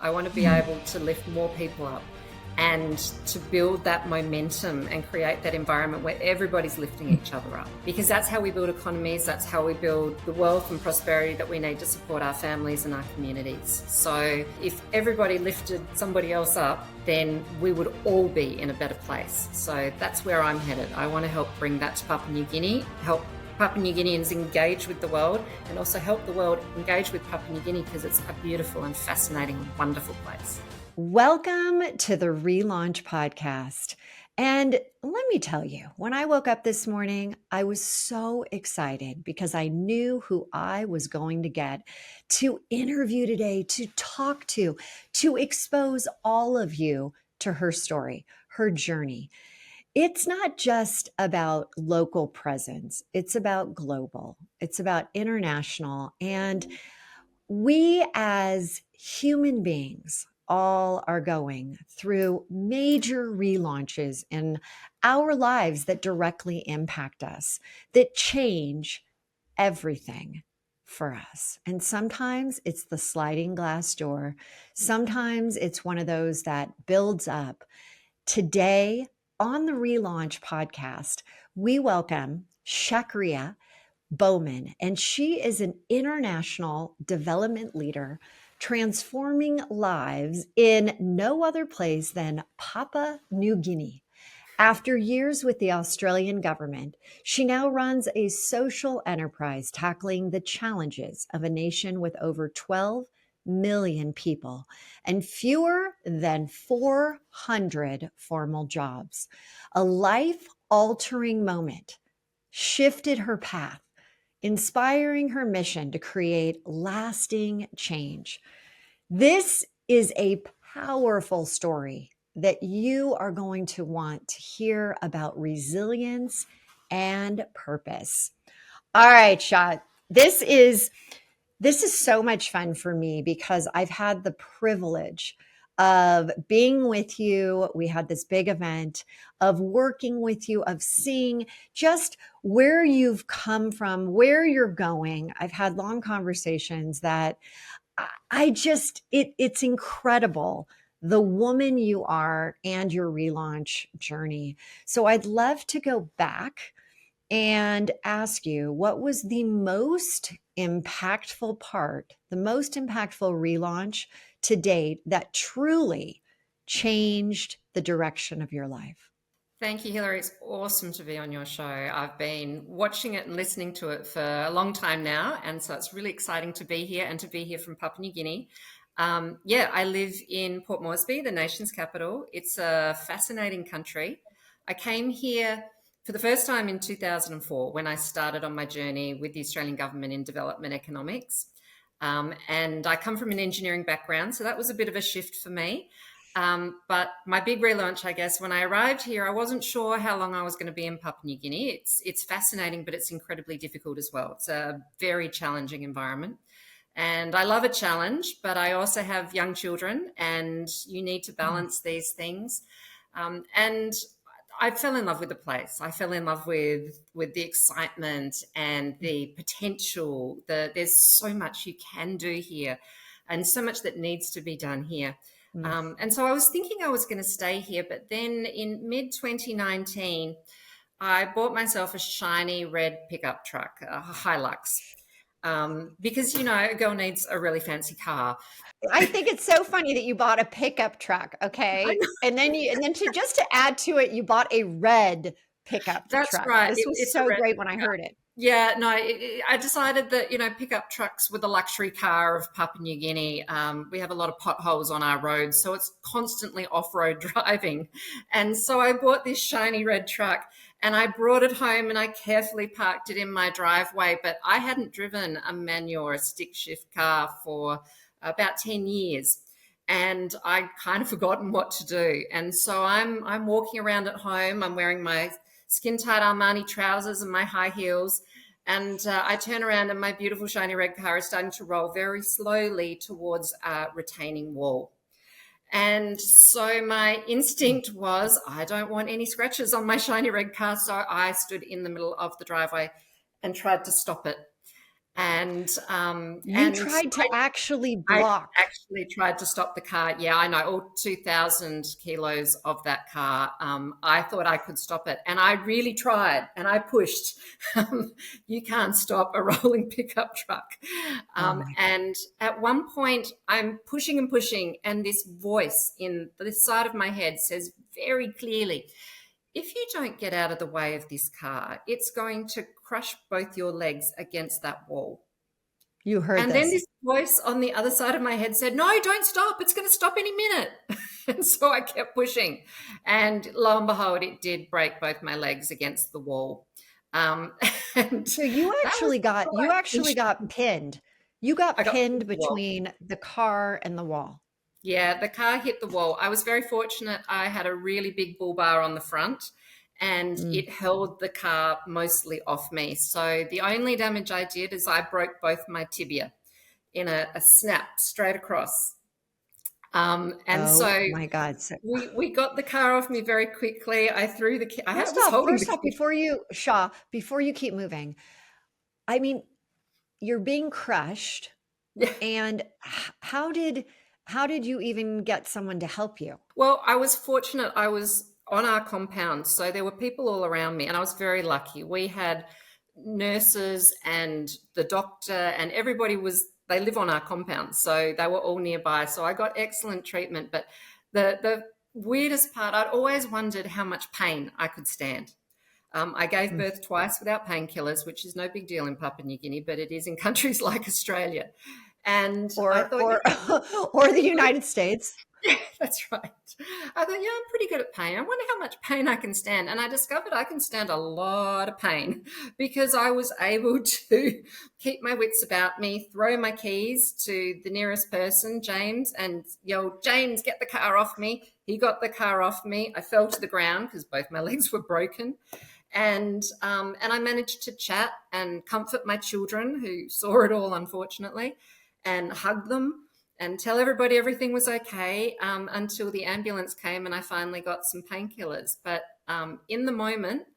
I want to be able to lift more people up and to build that momentum and create that environment where everybody's lifting each other up. Because that's how we build economies, that's how we build the wealth and prosperity that we need to support our families and our communities. So if everybody lifted somebody else up, then we would all be in a better place. So that's where I'm headed. I want to help bring that to Papua New Guinea, help Papua New Guineans engage with the world, and also help the world engage with Papua New Guinea, because it's a beautiful and fascinating and wonderful place. Welcome to the Relaunch Podcast. And let me tell you, when I woke up this morning, I was so excited because I knew who I was going to get to interview today, to talk to expose all of you to her story, her journey. It's not just about local presence. It's about global. It's about international. And we as human beings all are going through major relaunches in our lives that directly impact us, that change everything for us. And sometimes it's the sliding glass door. Sometimes it's one of those that builds up. Today on the Relaunch Podcast, we welcome Chakriya Bowman, and she is an international development leader transforming lives in no other place than Papua New Guinea. After years with the Australian government, she now runs a social enterprise tackling the challenges of a nation with over 12 million people and fewer than 400 formal jobs. A life-altering moment shifted her path, inspiring her mission to create lasting change. This is a powerful story that you are going to want to hear about resilience and purpose. All right, Shad, this is so much fun for me because I've had the privilege of being with you. We had this big event, of working with you, of seeing just where you've come from, where you're going. I've had long conversations that it's incredible, the woman you are and your relaunch journey. So I'd love to go back and ask you, what was the most impactful part, the most impactful relaunch to date that truly changed the direction of your life? Thank you, Hilary. It's awesome to be on your show. I've been watching it and listening to it for a long time now, and so it's really exciting to be here and to be here from Papua New Guinea. I live in Port Moresby, the nation's capital. It's a fascinating country. I came here for the first time in 2004 when I started on my journey with the Australian government in development economics. And I come from an engineering background, so that was a bit of a shift for me. But my big relaunch, I guess, when I arrived here, I wasn't sure how long I was going to be in Papua New Guinea. It's fascinating, but it's incredibly difficult as well. It's a very challenging environment. And I love a challenge, but I also have young children, and you need to balance these things. And I fell in love with the place. I fell in love with the excitement and the potential. There's so much you can do here and so much that needs to be done here. And so I was thinking I was going to stay here, but then in mid-2019, I bought myself a shiny red pickup truck, a Hilux, because, you know, a girl needs a really fancy car. I think it's so funny that you bought a pickup truck, okay? And then to add to it, you bought a red pickup truck. That's right. This was so great when I heard it. Yeah, no, I decided that, you know, pickup trucks were the luxury car of Papua New Guinea. We have a lot of potholes on our roads, so it's constantly off-road driving. And so I bought this shiny red truck and I brought it home and I carefully parked it in my driveway. But I hadn't driven a manual or a stick shift car for about 10 years. And I'd kind of forgotten what to do. And so I'm walking around at home. I'm wearing my skin-tight Armani trousers and my high heels. And I turn around and my beautiful shiny red car is starting to roll very slowly towards a retaining wall. And so my instinct was, I don't want any scratches on my shiny red car. So I stood in the middle of the driveway and tried to stop it. You And tried to actually I block. actually tried to stop the car. Yeah, I know, all 2,000 kilos of that car. I thought I could stop it. And I really tried and I pushed. You can't stop a rolling pickup truck. Oh my And at one point, I'm pushing and pushing, and this voice in this side of my head says very clearly, if you don't get out of the way of this car, it's going to crush both your legs against that wall. You heard And then this. this voice on the other side of my head said, no, don't stop. It's going to stop any minute. And so I kept pushing. And lo and behold, it did break both my legs against the wall. Um, and So you that was actually got you quite actually interesting. got pinned. You got I got hit pinned the wall. between the car and the wall. Yeah, the car hit the wall. I was very fortunate. I had a really big bull bar on the front and Mm. it held the car mostly off me. So the only damage I did is I broke both my tibia in a snap straight across. And Oh so my God. So we got the car off me very quickly. I threw the key. I was holding the first off, key. before you keep moving, I mean, you're being crushed, Yeah. and how did you even get someone to help you? Well, I was fortunate. I was on our compound, so there were people all around me, and I was very lucky. We had nurses and the doctor, and everybody was. They live on our compound, so they were all nearby. So I got excellent treatment. But the weirdest part, I'd always wondered how much pain I could stand. I gave Mm. birth twice without painkillers, which is no big deal in Papua New Guinea, but it is in countries like Australia. And I Or thought, or yeah, or the United States. yeah, that's right. I thought, yeah, I'm pretty good at pain. I wonder how much pain I can stand. And I discovered I can stand a lot of pain because I was able to keep my wits about me, throw my keys to the nearest person, James, and yell, James, get the car off me. He got the car off me. I fell to the ground because both my legs were broken. And I managed to chat and comfort my children who saw it all, unfortunately, and hug them and tell everybody everything was okay until the ambulance came and I finally got some painkillers. But in the moment, Hmm.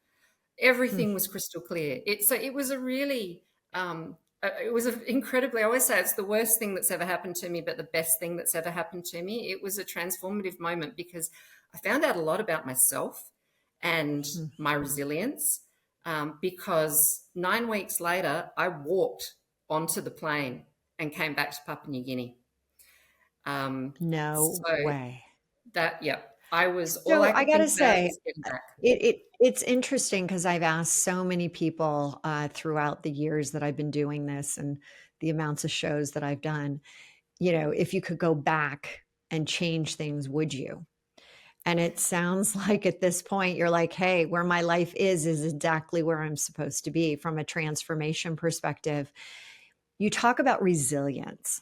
everything was crystal clear. It was a really it was incredibly. I always say it's the worst thing that's ever happened to me, but the best thing that's ever happened to me. It was a transformative moment because I found out a lot about myself and Hmm. my resilience. Because 9 weeks later, I walked onto the plane and came back to Papua New Guinea. No So way. that, yeah, I was, all So I I could gotta think about say, was getting back. it's interesting because I've asked so many people throughout the years that I've been doing this and the amounts of shows that I've done, if you could go back and change things, would you? And it sounds like at this point, you're like, hey, where my life is exactly where I'm supposed to be from a transformation perspective. You talk about resilience.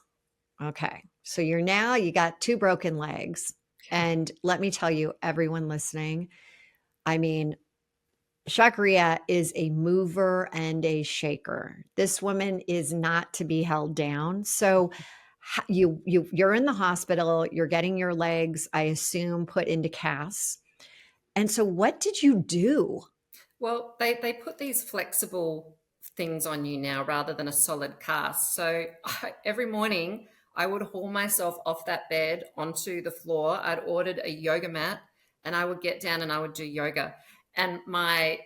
Okay. So you got two broken legs. And let me tell you, everyone listening, I mean, Chakriya is a mover and a shaker. This woman is not to be held down. So you're in the hospital, you're getting your legs, I assume, put into casts. And so what did you do? Well, they put these flexible things on you now rather than a solid cast. So every morning I would haul myself off that bed onto the floor. I'd ordered a yoga mat and I would get down and I would do yoga. And my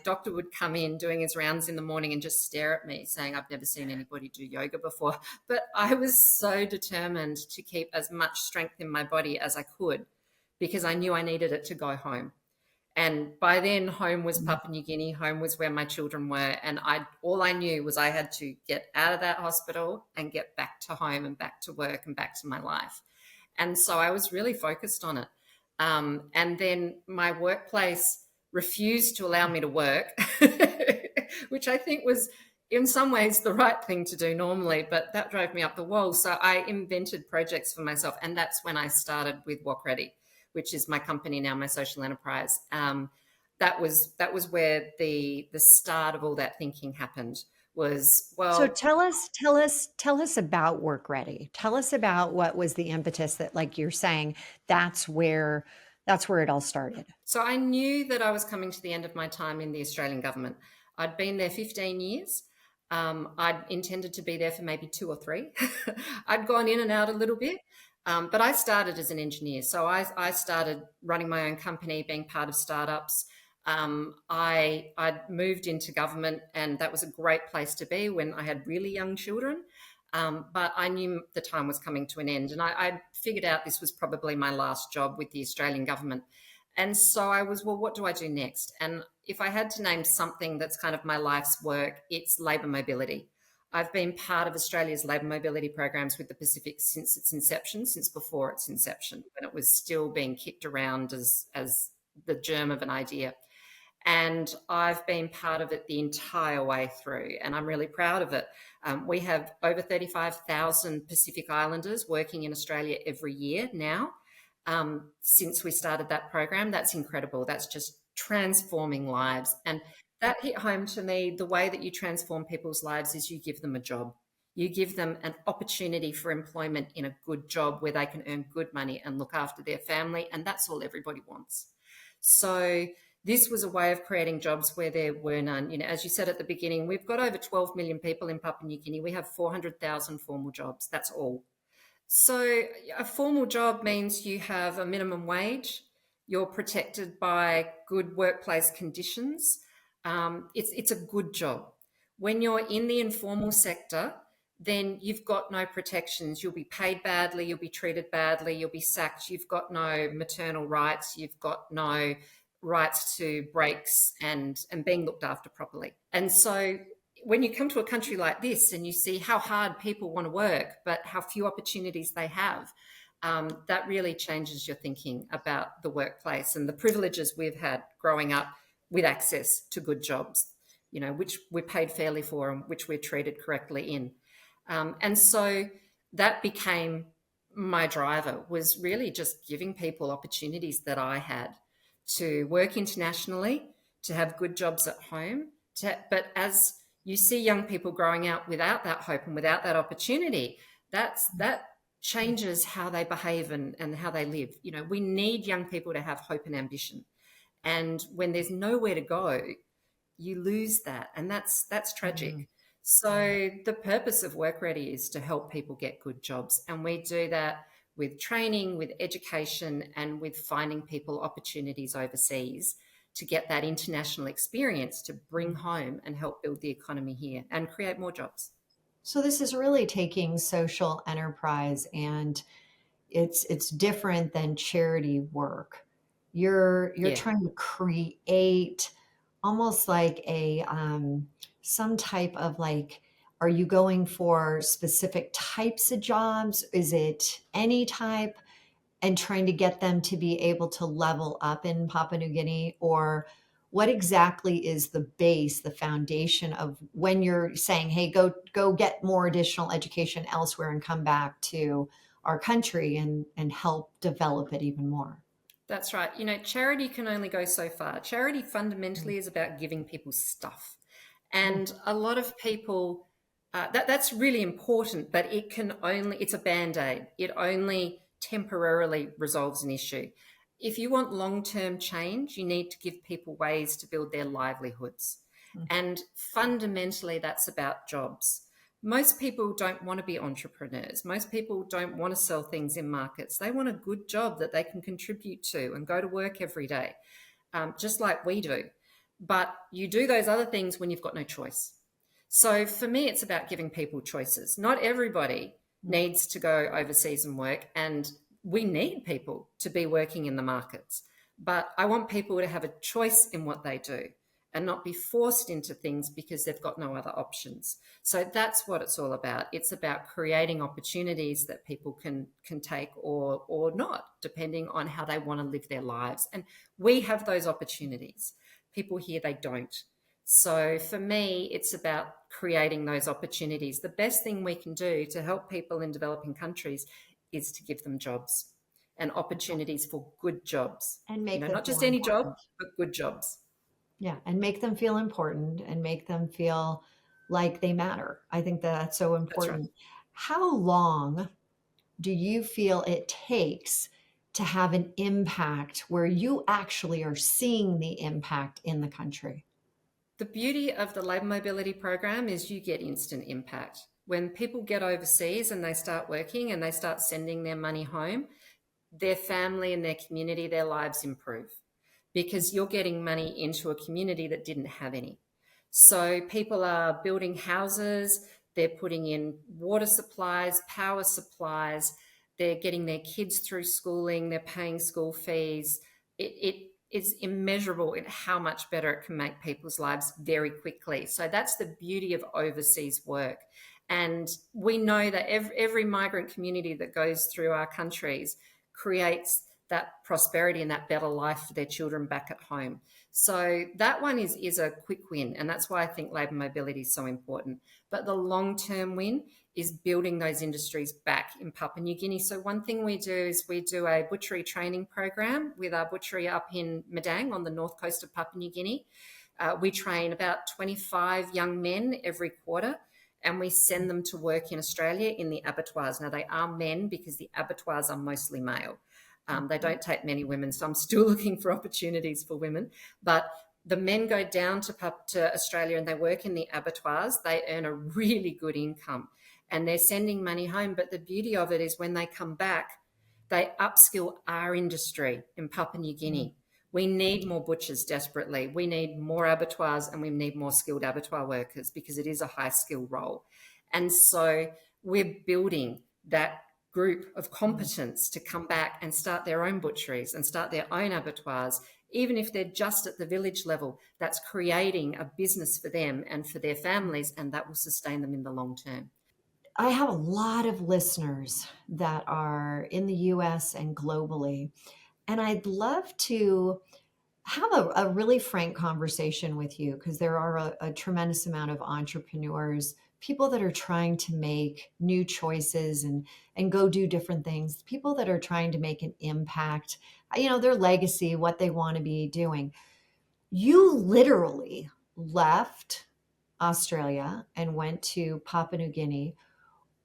doctor would come in doing his rounds in the morning and just stare at me saying, I've never seen anybody do yoga before. But I was so determined to keep as much strength in my body as I could because I knew I needed it to go home. And by then, home was Papua New Guinea. Home was where my children were, and all I knew was I had to get out of that hospital and get back to home and back to work and back to my life. And so I was really focused on it. And then my workplace refused to allow me to work, which I think was in some ways the right thing to do normally, but that drove me up the wall. So I invented projects for myself, and that's when I started with Walk Ready, which is my company now, my social enterprise. That was where the start of all that thinking happened. Was, So well, tell us about Work Ready. Tell us about what was the impetus that, like you're saying, that's where it all started. so I knew that I was coming to the end of my time in the Australian government. I'd been there 15 years. I'd intended to be there for maybe 2 or 3. I'd gone in and out a little bit, but I started as an engineer. So I started running my own company, being part of startups. I moved into government, and that was a great place to be when I had really young children. But I knew the time was coming to an end, and I figured out this was probably my last job with the Australian government. And so I was, well, what do I do next? And if I had to name something that's kind of my life's work, it's labour mobility. I've been part of Australia's labour mobility programs with the Pacific since its inception, since before its inception, when it was still being kicked around as the germ of an idea. And I've been part of it the entire way through, and I'm really proud of it. We have over 35,000 Pacific Islanders working in Australia every year now. Since we started that program, that's incredible. That's just transforming lives. And that hit home to me. The way that you transform people's lives is you give them a job. You give them an opportunity for employment in a good job where they can earn good money and look after their family. And that's all everybody wants. So this was a way of creating jobs where there were none. You know, as you said at the beginning, we've got over 12 million people in Papua New Guinea. We have 400,000 formal jobs. That's all. So a formal job means you have a minimum wage, you're protected by good workplace conditions. It's a good job. When you're in the informal sector, then you've got no protections. You'll be paid badly, you'll be treated badly, you'll be sacked. You've got no maternal rights, you've got no rights to breaks and being looked after properly. And so when you come to a country like this and you see how hard people want to work, but how few opportunities they have, that really changes your thinking about the workplace and the privileges we've had growing up with access to good jobs, you know, which we're paid fairly for and which we're treated correctly in. And so that became my driver, was really just giving people opportunities that I had to work internationally, to have good jobs at home. But as you see young people growing out without that hope and without that opportunity, that changes how they behave and how they live. You know, we need young people to have hope and ambition. And when there's nowhere to go, you lose that. And that's tragic. Mm-hmm. So the purpose of Work Ready is to help people get good jobs. And we do that with training, with education, and with finding people opportunities overseas to get that international experience to bring home and help build the economy here and create more jobs. So this is really taking social enterprise, and it's different than charity work. You're trying to create almost like a some type of, like, are you going for specific types of jobs? Is it any type? And trying to get them to be able to level up in Papua New Guinea? Or what exactly is the base, the foundation of when you're saying, hey, go get more additional education elsewhere and come back to our country and help develop it even more? That's right. You know, charity can only go so far. Charity fundamentally is about giving people stuff. And a lot of people, that's really important, but it's a Band-Aid. It only temporarily resolves an issue. If you want long-term change, you need to give people ways to build their livelihoods. And fundamentally, that's about jobs. Most people don't want to be entrepreneurs. Most people don't want to sell things in markets. They want a good job that they can contribute to and go to work every day, just like we do. But you do those other things when you've got no choice. So for me, it's about giving people choices. Not everybody needs to go overseas and work, and we need people to be working in the markets. But I want people to have a choice in what they do and not be forced into things because they've got no other options. So that's what it's all about. It's about creating opportunities that people can take or not, depending on how they want to live their lives. And we have those opportunities. People here, they don't. So for me, it's about creating those opportunities. The best thing we can do to help people in developing countries is to give them jobs and opportunities for good jobs. And make them not just any job, but good jobs. Yeah, and make them feel important and make them feel like they matter. I think that's so important. That's right. How long do you feel it takes to have an impact where you actually are seeing the impact in the country? The beauty of the labour mobility program is you get instant impact. When people get overseas and they start working and they start sending their money home, their family and their community, their lives improve because you're getting money into a community that didn't have any. So people are building houses, they're putting in water supplies, power supplies, they're getting their kids through schooling, they're paying school fees. It is immeasurable in how much better it can make people's lives very quickly. So that's the beauty of overseas work. And we know that every migrant community that goes through our countries creates that prosperity and that better life for their children back at home. So that one is a quick win. And that's why I think labour mobility is so important. But the long-term win is building those industries back in Papua New Guinea. So one thing we do is we do a butchery training program with our butchery up in Madang on the north coast of Papua New Guinea. We train about 25 young men every quarter, and we send them to work in Australia in the abattoirs. Now, they are men because the abattoirs are mostly male. They don't take many women, so I'm still looking for opportunities for women. But the men go down to Australia and they work in the abattoirs. They earn a really good income and they're sending money home. But the beauty of it is when they come back, they upskill our industry in Papua New Guinea. We need more butchers desperately. We need more abattoirs and we need more skilled abattoir workers because it is a high skill role. And so we're building that group of competence to come back and start their own butcheries and start their own abattoirs, even if they're just at the village level. That's creating a business for them and for their families, and that will sustain them in the long term. I have a lot of listeners that are in the US and globally, and I'd love to have a really frank conversation with you because there are a tremendous amount of entrepreneurs, people that are trying to make new choices and go do different things, people that are trying to make an impact, their legacy, what they want to be doing. You literally left Australia and went to Papua New Guinea.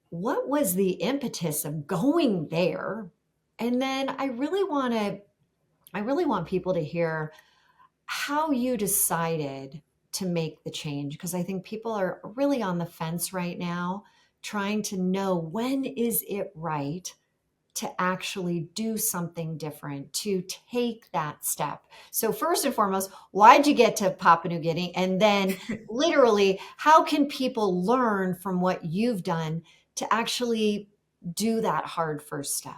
What was the impetus of going there? And then I really want people to hear how you decided to make the change, because I think people are really on the fence right now, trying to know when is it right to actually do something different, to take that step. So first and foremost, why'd you get to Papua New Guinea? And then literally, how can people learn from what you've done to actually do that hard first step?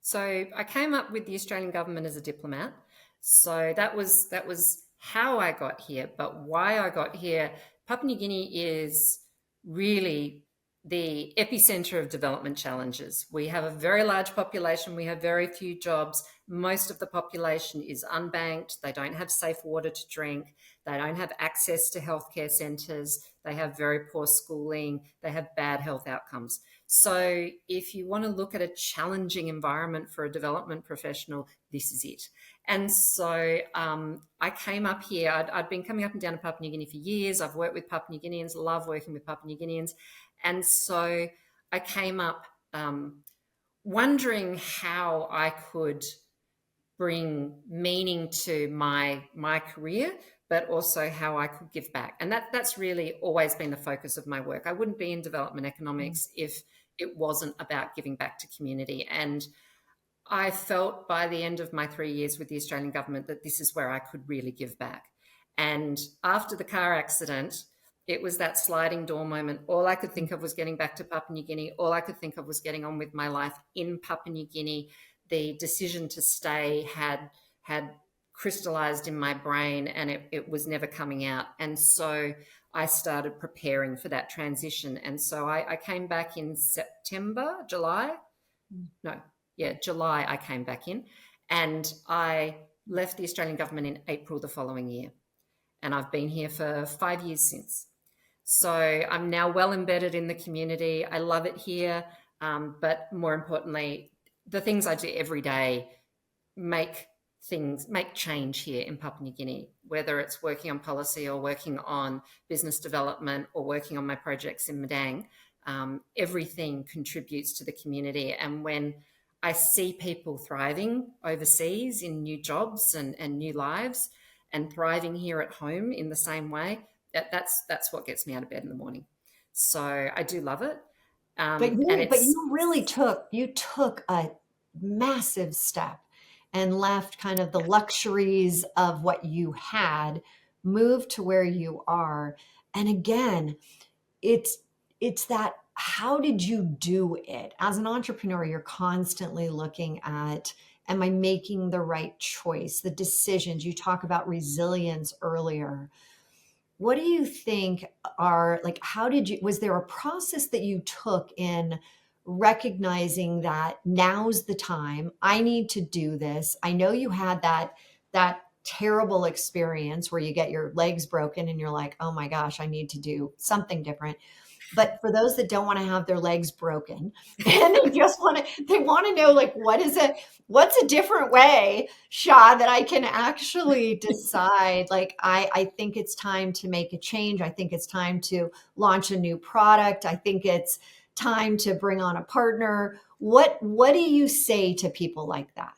So I came up with the Australian government as a diplomat. So that was how I got here. But why I got here, Papua New Guinea is really the epicenter of development challenges. We have a very large population. We have very few jobs. Most of the population is unbanked. They don't have safe water to drink. They don't have access to healthcare centres. They have very poor schooling. They have bad health outcomes. So if you want to look at a challenging environment for a development professional, this is it. And so I came up here. I'd been coming up and down to Papua New Guinea for years. I've worked with Papua New Guineans, love working with Papua New Guineans. And so I came up wondering how I could bring meaning to my career, but also how I could give back. And that's really always been the focus of my work. I wouldn't be in development economics if it wasn't about giving back to community. And I felt by the end of my 3 years with the Australian government that this is where I could really give back. And after the car accident, it was that sliding door moment. All I could think of was getting back to Papua New Guinea. All I could think of was getting on with my life in Papua New Guinea. The decision to stay had crystallized in my brain, and it was never coming out. And so I started preparing for that transition. And so I came back in July I came back in, and I left the Australian government in April the following year. And I've been here for 5 years since. So I'm now well embedded in the community. I love it here. But more importantly, the things I do every day make change here in Papua New Guinea, whether it's working on policy or working on business development or working on my projects in Madang. Everything contributes to the community. And when I see people thriving overseas in new jobs and new lives, and thriving here at home in the same way, that's what gets me out of bed in the morning. So I do love it. And But it's you really took a massive step and left kind of the luxuries of what you had, moved to where you are. And again, it's it's that, how did you do it? As an entrepreneur, you're constantly looking at, am I making the right choice? The decisions. You talk about resilience earlier. What do you think are, like, how did you, was there a process that you took in recognizing that now's the time, I need to do this? I know you had that terrible experience where you get your legs broken and you're like, oh my gosh, I need to do something different. But for those that don't want to have their legs broken and they want to know, like, what's a different way, Shah, that I can actually decide, like, I think it's time to make a change. I think it's time to launch a new product. I think it's time to bring on a partner. What do you say to people like that?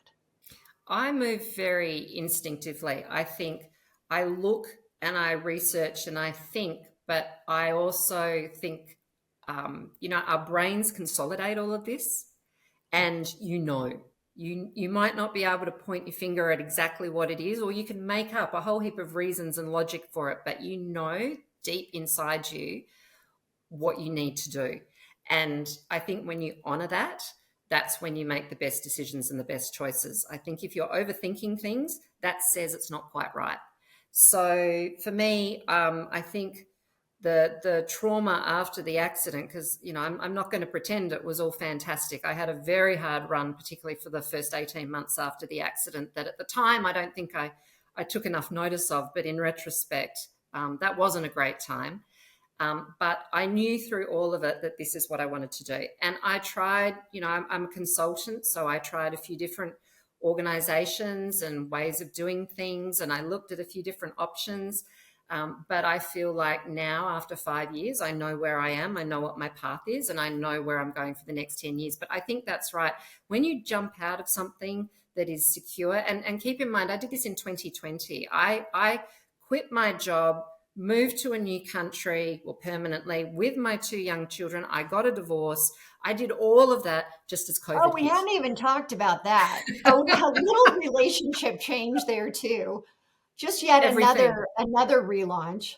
I move very instinctively. I think I look and I research and I think, but I also think, our brains consolidate all of this, and you might not be able to point your finger at exactly what it is, or you can make up a whole heap of reasons and logic for it, but deep inside you what you need to do. And I think when you honor that, that's when you make the best decisions and the best choices. I think if you're overthinking things, that says it's not quite right. So for me, I think the trauma after the accident, because I'm not going to pretend it was all fantastic. I had a very hard run, particularly for the first 18 months after the accident, that at the time I don't think I took enough notice of, but in retrospect, that wasn't a great time. But I knew through all of it that this is what I wanted to do. And I tried, I'm a consultant, so I tried a few different organizations and ways of doing things, and I looked at a few different options. But I feel like now, after 5 years, I know where I am, I know what my path is, and I know where I'm going for the next 10 years. But I think that's right. When you jump out of something that is secure, and keep in mind, I did this in 2020. I quit my job, moved to a new country, well, permanently, with my 2 young children. I got a divorce. I did all of that just as Oh, COVID we hit. hadn't even talked about that. Oh, a little relationship change there too. Just yet Everything. another relaunch.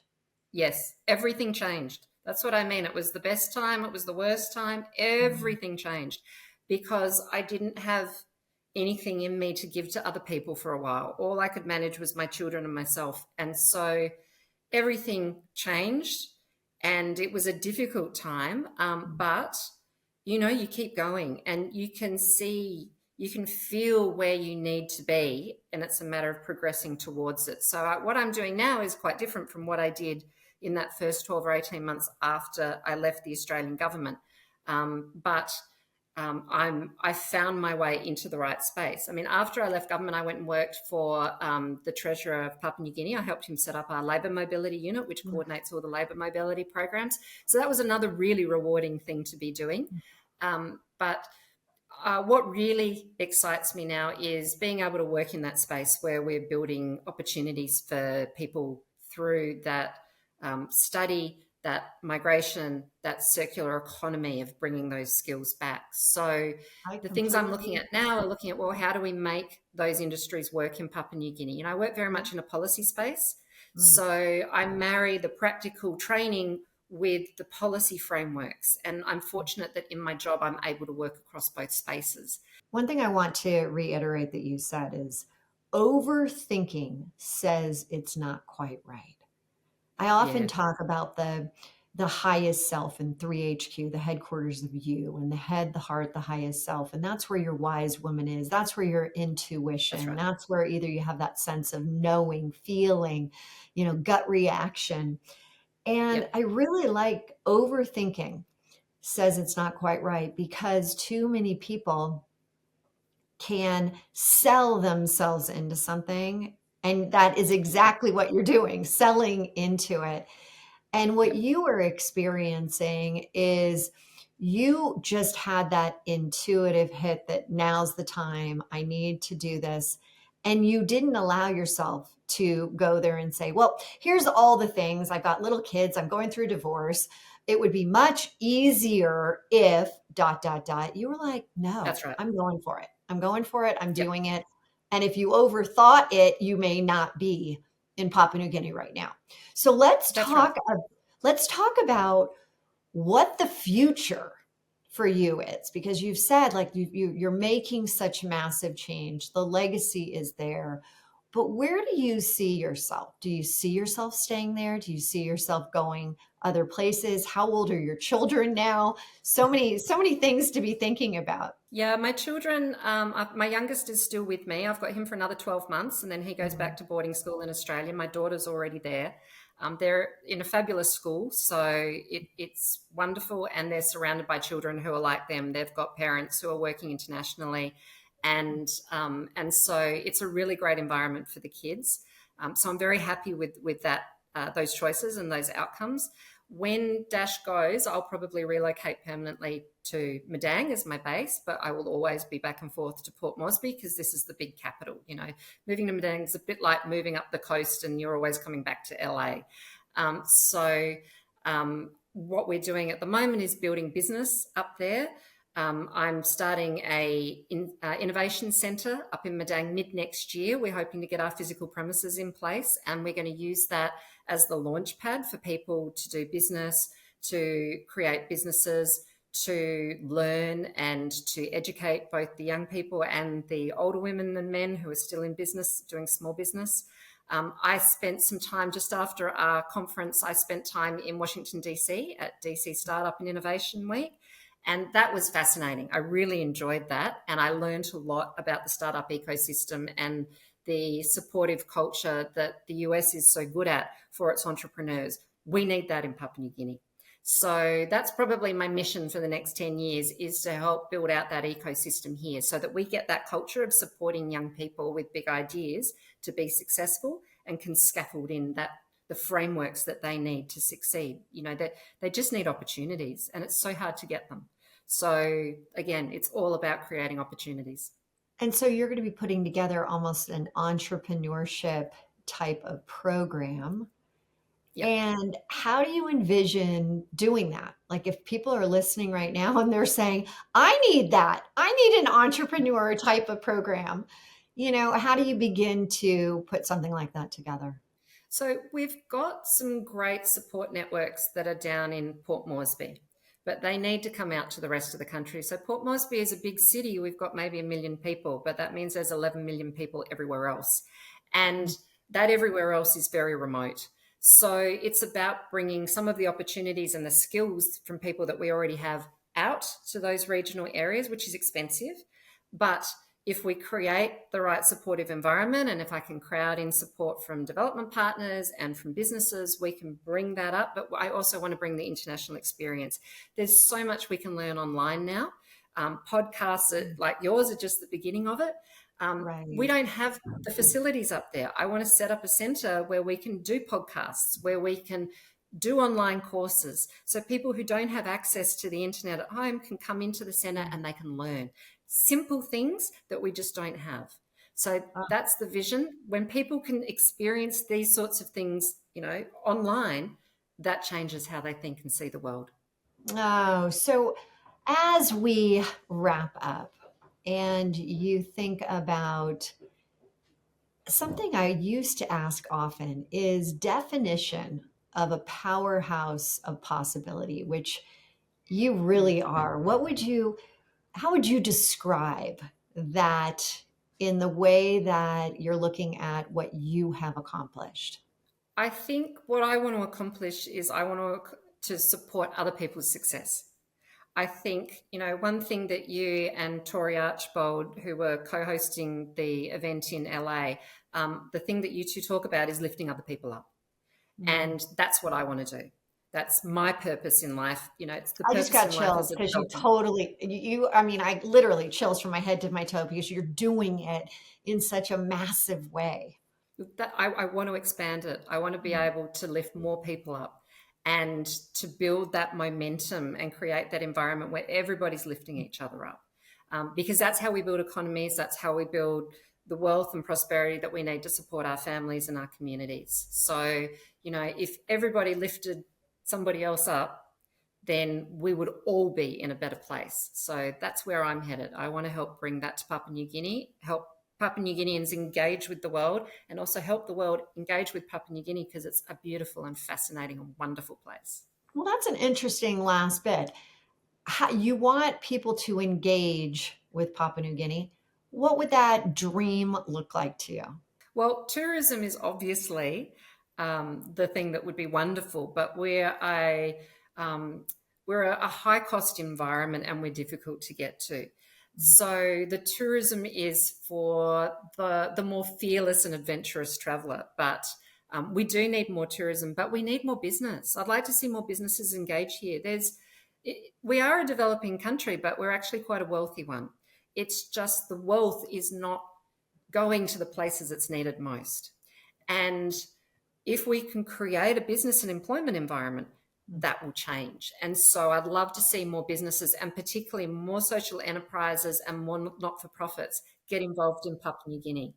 Yes, everything changed. That's what I mean. It was the best time. It was the worst time. Everything changed because I didn't have anything in me to give to other people for a while. All I could manage was my children and myself. And so everything changed, and it was a difficult time. But you keep going, and you can feel where you need to be, and it's a matter of progressing towards it. So what I'm doing now is quite different from what I did in that first 12 or 18 months after I left the Australian government. But I found my way into the right space. I mean, after I left government, I went and worked for the Treasurer of Papua New Guinea. I helped him set up our labour mobility unit, which coordinates all the labour mobility programs. So that was another really rewarding thing to be doing. But what really excites me now is being able to work in that space where we're building opportunities for people through that study, that migration, that circular economy of bringing those skills back. So I the things I'm looking completely. at now are looking at, well, how do we make those industries work in Papua New Guinea? I work very much in a policy space. Mm. So I marry the practical training with the policy frameworks. And I'm fortunate that in my job, I'm able to work across both spaces. One thing I want to reiterate that you said is, overthinking says it's not quite right. I often Yeah, talk about the highest self in 3HQ, the headquarters of you, and the head, the heart, the highest self. And that's where your wise woman is. That's where your that's intuition. right. That's where either you have that sense of knowing, feeling, gut reaction. And Yep. I really like overthinking says it's not quite right, because too many people can sell themselves into something. And that is exactly what you're doing, selling into it. And what Yep. you were experiencing is, you just had that intuitive hit that now's the time, I need to do this. and you didn't allow yourself to go there and say, well, here's all the things. I've got little kids. I'm going through divorce. It would be much easier if dot, dot, dot. You were like, no, That's right. I'm going for it. I'm going for it. I'm Yep. doing it. And if you overthought it, you may not be in Papua New Guinea right now. So That's right. let's talk about what the future for you is, because you've said like you're making such massive change. The legacy is there, but where do you see yourself? Do you see yourself staying there? Do you see yourself going other places? How old are your children now? So many things to be thinking about. Yeah, my children, my youngest is still with me. I've got him for another 12 months and then he goes back to boarding school in Australia. My daughter's already there. They're in a fabulous school, so it's wonderful, and they're surrounded by children who are like them. They've got parents who are working internationally, and so it's a really great environment for the kids. So I'm very happy with that, those choices and those outcomes. When Dash goes, I'll probably relocate permanently to Madang as my base, but I will always be back and forth to Port Moresby because this is the big capital. You know, moving to Madang is a bit like moving up the coast and you're always coming back to LA. What we're doing at the moment is building business up there. I'm starting a innovation centre up in Madang mid next year. We're hoping to get our physical premises in place, and we're going to use that as the launch pad for people to do business, to create businesses, to learn and to educate both the young people and the older women and men who are still in business, doing small business. I spent some time just after our conference, I spent time in Washington, DC at DC Startup and Innovation Week. And that was fascinating. I really enjoyed that. And I learned a lot about the startup ecosystem and the supportive culture that the US is so good at for its entrepreneurs. We need that in Papua New Guinea. So that's probably my mission for the next 10 years, is to help build out that ecosystem here so that we get that culture of supporting young people with big ideas to be successful and can scaffold in the frameworks that they need to succeed. You know, that they just need opportunities, and it's so hard to get them. So again, it's all about creating opportunities. And so you're going to be putting together almost an entrepreneurship type of program. Yep. And how do you envision doing that? Like if people are listening right now and they're saying, I need that, I need an entrepreneur type of program, you know, how do you begin to put something like that together? So we've got some great support networks that are down in Port Moresby, but they need to come out to the rest of the country. So Port Moresby is a big city. We've got maybe 1 million people, but that means there's 11 million people everywhere else. And that everywhere else is very remote. So it's about bringing some of the opportunities and the skills from people that we already have out to those regional areas, which is expensive. But if we create the right supportive environment, and if I can crowd in support from development partners and from businesses, we can bring that up. But I also want to bring the international experience. There's so much we can learn online now. Podcasts like yours are just the beginning of it. Right. We don't have the facilities up there. I want to set up a center where we can do podcasts, where we can do online courses. So people who don't have access to the internet at home can come into the center and they can learn simple things that we just don't have. So that's the vision. When people can experience these sorts of things, you know, online, that changes how they think and see the world. Oh, so as we wrap up and you think about something I used to ask often is definition of a powerhouse of possibility, which you really are. How would you describe that in the way that you're looking at what you have accomplished? I think what I want to accomplish is I want to support other people's success. I think, you know, one thing that you and Tori Archbold, who were co-hosting the event in LA, the thing that you two talk about is lifting other people up. And that's what I want to do. That's my purpose in life. You know, it's the I purpose just got in life chills as a because you developer. totally, I mean, I literally chills from my head to my toe because you're doing it in such a massive way. I want to expand it. I want to be able to lift more people up and to build that momentum and create that environment where everybody's lifting each other up. Because that's how we build economies. That's how we build the wealth and prosperity that we need to support our families and our communities. So, if everybody lifted somebody else up, then we would all be in a better place. So that's where I'm headed. I want to help bring that to Papua New Guinea, help Papua New Guineans engage with the world, and also help the world engage with Papua New Guinea, because it's a beautiful and fascinating and wonderful place. Well, that's an interesting last bit. How, you want people to engage with Papua New Guinea. What would that dream look like to you? Well, tourism is obviously the thing that would be wonderful, but we're a high cost environment and we're difficult to get to. So the tourism is for the more fearless and adventurous traveller. But we do need more tourism, but we need more business. I'd like to see more businesses engage here. We are a developing country, but we're actually quite a wealthy one. It's just the wealth is not going to the places it's needed most. And if we can create a business and employment environment, that will change. And so I'd love to see more businesses, and particularly more social enterprises and more not-for-profits, get involved in Papua New Guinea.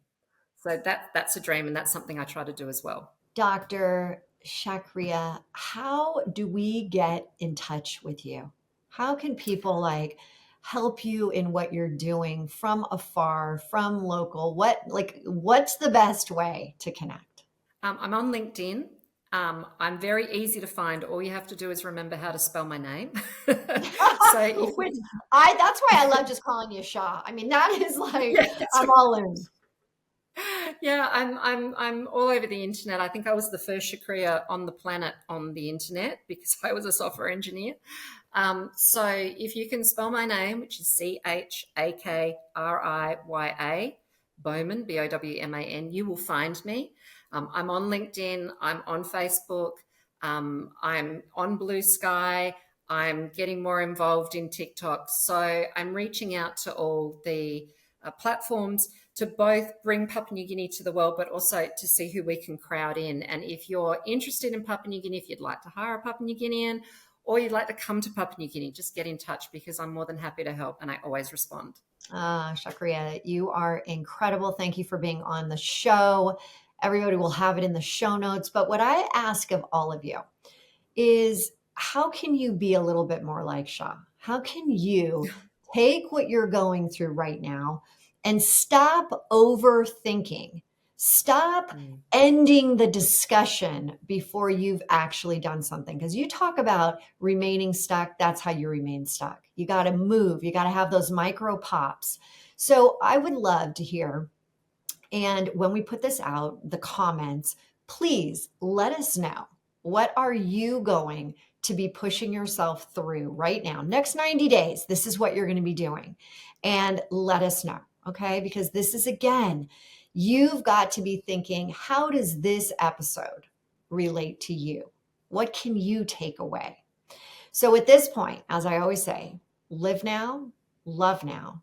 So that's a dream, and that's something I try to do as well. Dr. Chakriya, how do we get in touch with you? How can people help you in what you're doing from afar, from local? What's the best way to connect? I'm on LinkedIn. I'm very easy to find. All you have to do is remember how to spell my name. That's why I love just calling you Shah. I mean, that is I'm all in. Yeah, I'm all over the internet. I think I was the first Chakriya on the planet on the internet because I was a software engineer. So if you can spell my name, which is Chakriya, Bowman, Bowman, you will find me. I'm on LinkedIn. I'm on Facebook. I'm on Blue Sky. I'm getting more involved in TikTok. So I'm reaching out to all the platforms to both bring Papua New Guinea to the world, but also to see who we can crowd in. And if you're interested in Papua New Guinea, if you'd like to hire a Papua New Guinean, or you'd like to come to Papua New Guinea, just get in touch, because I'm more than happy to help and I always respond. Chakriya, you are incredible. Thank you for being on the show. Everybody will have it in the show notes. But what I ask of all of you is, how can you be a little bit more like Shah? How can you take what you're going through right now and stop overthinking? Stop ending the discussion before you've actually done something. Because you talk about remaining stuck. That's how you remain stuck. You got to move. You got to have those micro pops. So I would love to hear, and when we put this out, the comments, please let us know. What are you going to be pushing yourself through right now? Next 90 days, this is what you're going to be doing. And let us know, okay? Because this is, again, you've got to be thinking, how does this episode relate to you? What can you take away? So at this point, as I always say, live now, love now,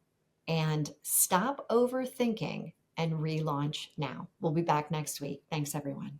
and stop overthinking and relaunch now. We'll be back next week. Thanks, everyone.